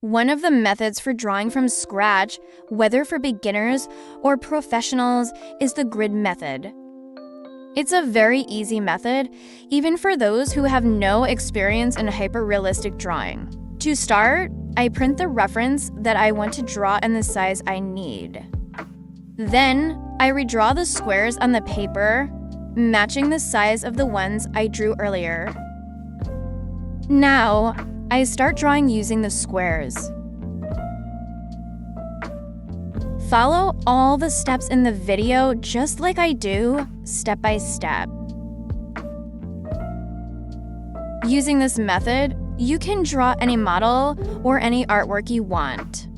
One of the methods for drawing from scratch, whether for beginners or professionals, is the grid method. It's a very easy method, even for those who have no experience in hyperrealistic drawing. To start, I print the reference that I want to draw in the size I need. Then, I redraw the squares on the paper, matching the size of the ones I drew earlier. Now, I start drawing using the squares. Follow all the steps in the video just like I do, step by step. Using this method, you can draw any model or any artwork you want.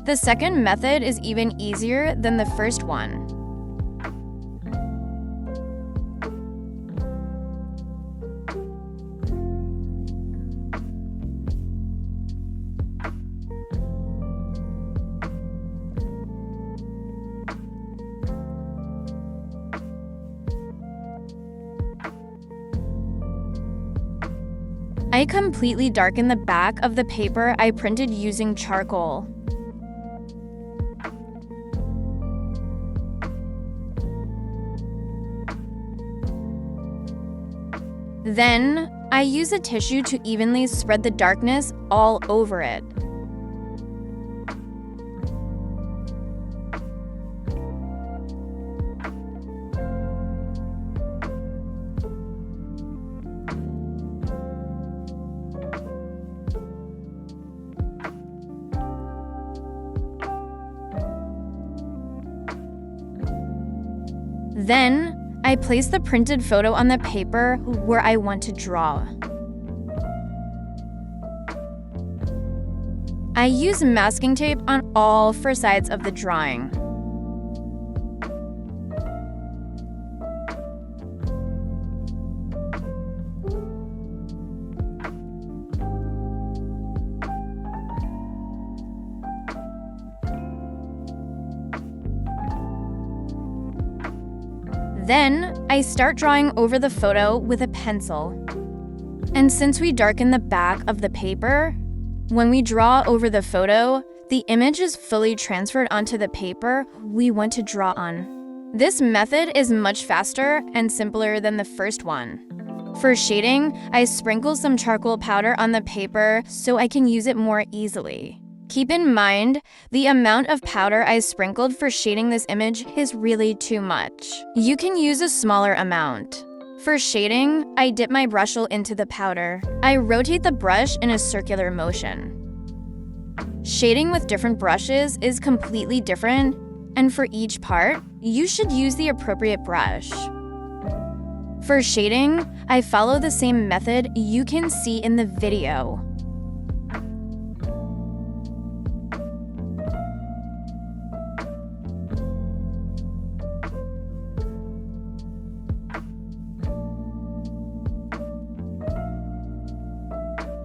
The second method is even easier than the first one. I completely darken the back of the paper I printed using charcoal. Then, I use a tissue to evenly spread the darkness all over it. Then, I place the printed photo on the paper where I want to draw. I use masking tape on all four sides of the drawing. Then, I start drawing over the photo with a pencil. And since we darken the back of the paper, when we draw over the photo, the image is fully transferred onto the paper we want to draw on. This method is much faster and simpler than the first one. For shading, I sprinkle some charcoal powder on the paper so I can use it more easily. Keep in mind, the amount of powder I sprinkled for shading this image is really too much. You can use a smaller amount. For shading, I dip my brushel into the powder. I rotate the brush in a circular motion. Shading with different brushes is completely different, and for each part, you should use the appropriate brush. For shading, I follow the same method you can see in the video.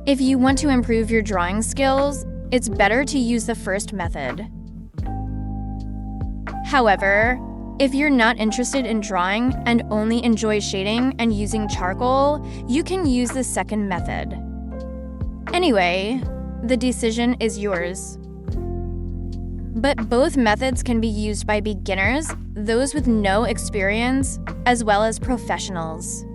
If you want to improve your drawing skills, it's better to use the first method. However, if you're not interested in drawing and only enjoy shading and using charcoal, you can use the second method. Anyway, the decision is yours. But both methods can be used by beginners, those with no experience, as well as professionals.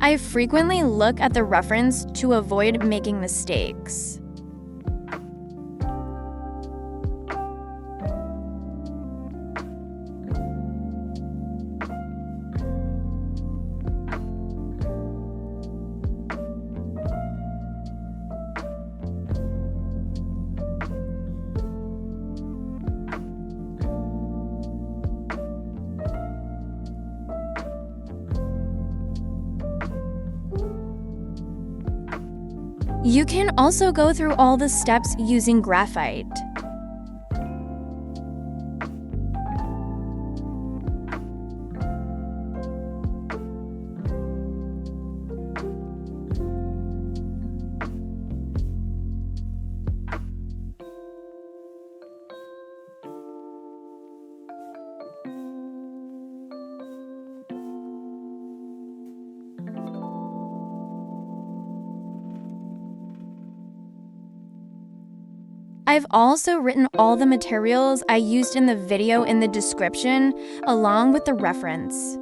I frequently look at the reference to avoid making mistakes. You can also go through all the steps using graphite. I've also written all the materials I used in the video in the description, along with the reference.